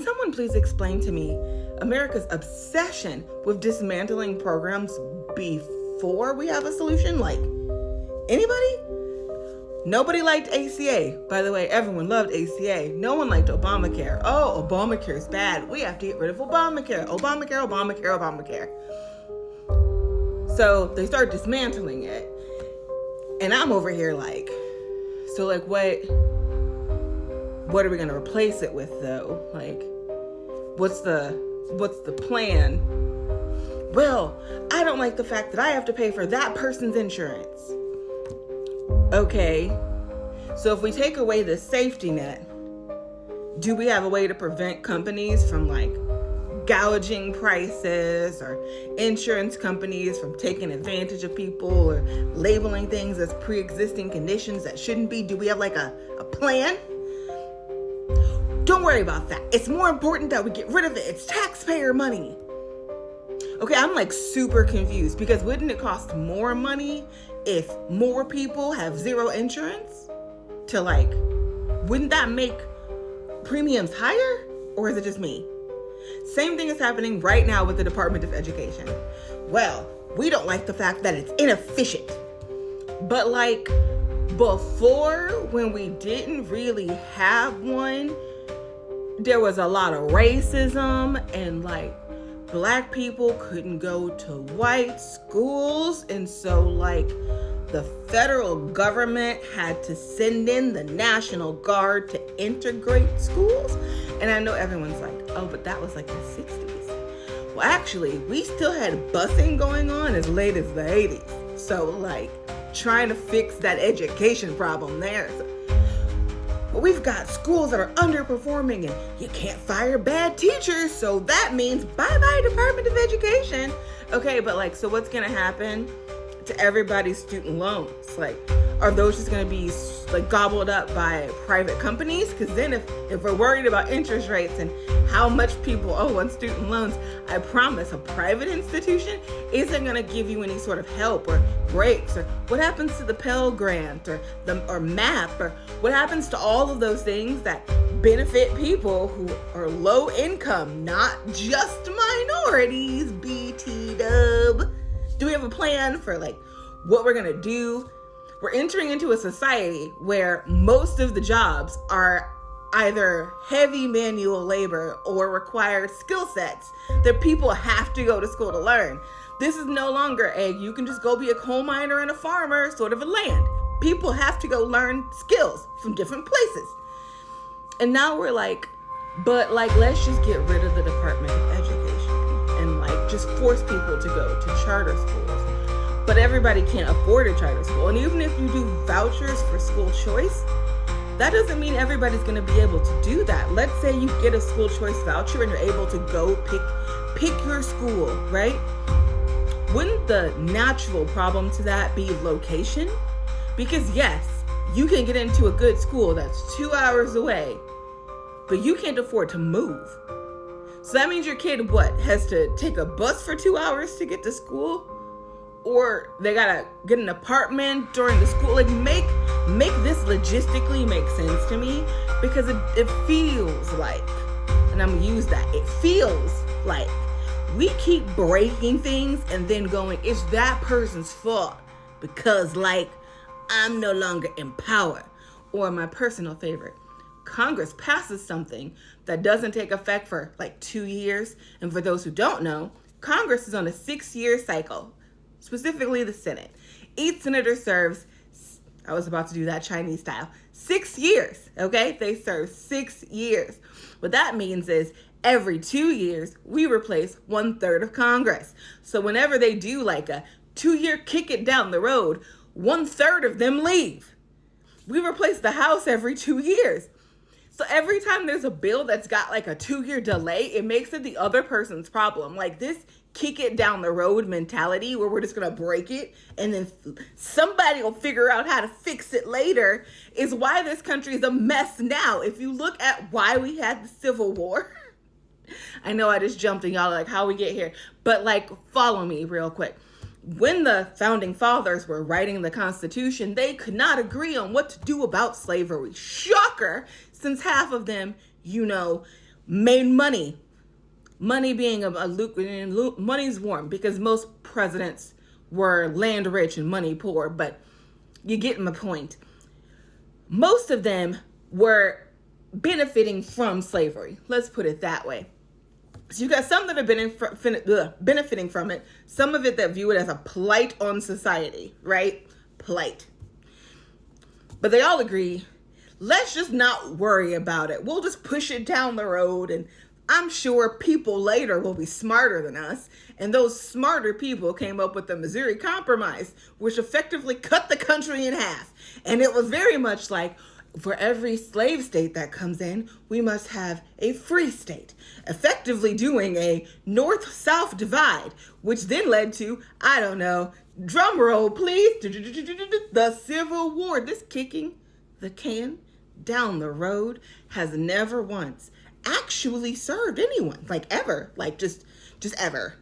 Can someone please explain to me America's obsession with dismantling programs before we have a solution? Like, anybody? Nobody liked ACA. By the way, everyone loved ACA. No one liked Obamacare. Oh, Obamacare is bad. We have to get rid of Obamacare. Obamacare, Obamacare, Obamacare. So they start dismantling it. And I'm over here like, so like what are we gonna replace it with though? Like, what's the plan? Well, I don't like the fact that I have to pay for that person's insurance. Okay, so if we take away the safety net, do we have a way to prevent companies from like gouging prices, or insurance companies from taking advantage of people, or labeling things as pre-existing conditions that shouldn't be? Do we have like a plan? Don't worry about that. It's more important that we get rid of it. It's taxpayer money. Okay, I'm like super confused, because wouldn't it cost more money if more people have zero insurance? To like, wouldn't that make premiums higher? Or is it just me? Same thing is happening right now with the Department of Education. Well, we don't like the fact that it's inefficient. But like before, when we didn't really have one, there was a lot of racism, and like Black people couldn't go to white schools. And so like the federal government had to send in the National Guard to integrate schools. And I know everyone's like, oh, but that was like the 60s. Well, actually, we still had busing going on as late as the 80s. So like trying to fix that education problem there. But we've got schools that are underperforming, and you can't fire bad teachers. So that means bye-bye Department of Education. Okay, but like, so what's gonna happen to everybody's student loans? Like, are those just going to be like gobbled up by private companies? Because then if we're worried about interest rates and how much people owe on student loans, I promise a private institution isn't going to give you any sort of help or breaks. Or what happens to the Pell Grant or MAP, or what happens to all of those things that benefit people who are low income, not just minorities? BT dub. Do we have a plan for like what we're gonna do? We're entering into a society where most of the jobs are either heavy manual labor or required skill sets that people have to go to school to learn. This is no longer you can just go be a coal miner and a farmer sort of a land. People have to go learn skills from different places. And now we're like, but like, let's just get rid of the Department of Education and like just force people to go to charter schools. But everybody can't afford a charter school. And even if you do vouchers for school choice, that doesn't mean everybody's going to be able to do that. Let's say you get a school choice voucher and you're able to go pick your school, right? Wouldn't the natural problem to that be location? Because yes, you can get into a good school that's 2 hours away, but you can't afford to move. So that means your kid, has to take a bus for 2 hours to get to school? Or they gotta get an apartment during the school? Like, make this logistically make sense to me, because it feels like, and I'm gonna use that, it feels like we keep breaking things and then going, it's that person's fault because like I'm no longer in power. Or my personal favorite, Congress passes something that doesn't take effect for like 2 years. And for those who don't know, Congress is on a 6-year cycle, specifically the Senate. Each senator serves, I was about to do that Chinese style, 6 years, okay? They serve 6 years. What that means is every 2 years, we replace 1/3 of Congress. So whenever they do like a 2-year kick it down the road, 1/3 of them leave. We replace the House every 2 years. So every time there's a bill that's got like a 2-year delay, it makes it the other person's problem. Like this kick it down the road mentality where we're just gonna break it and then somebody will figure out how to fix it later is why this country is a mess now. If you look at why we had the Civil War, I know I just jumped and y'all like how we get here, but like follow me real quick. When the founding fathers were writing the Constitution, they could not agree on what to do about slavery. Shocker, since half of them, made money. Money being a lucrative, money's warm because most presidents were land rich and money poor, but you get my point. Most of them were benefiting from slavery. Let's put it that way. So you got some that have been benefiting from it, some of it that view it as a blight on society, right? Blight. But they all agree, let's just not worry about it. We'll just push it down the road, and I'm sure people later will be smarter than us. And those smarter people came up with the Missouri Compromise, which effectively cut the country in half. And it was very much like, for every slave state that comes in, we must have a free state, effectively doing a north-south divide, which then led to, I don't know, drum roll please, the Civil War. This kicking the can down the road has never once actually served anyone, like ever, like just ever.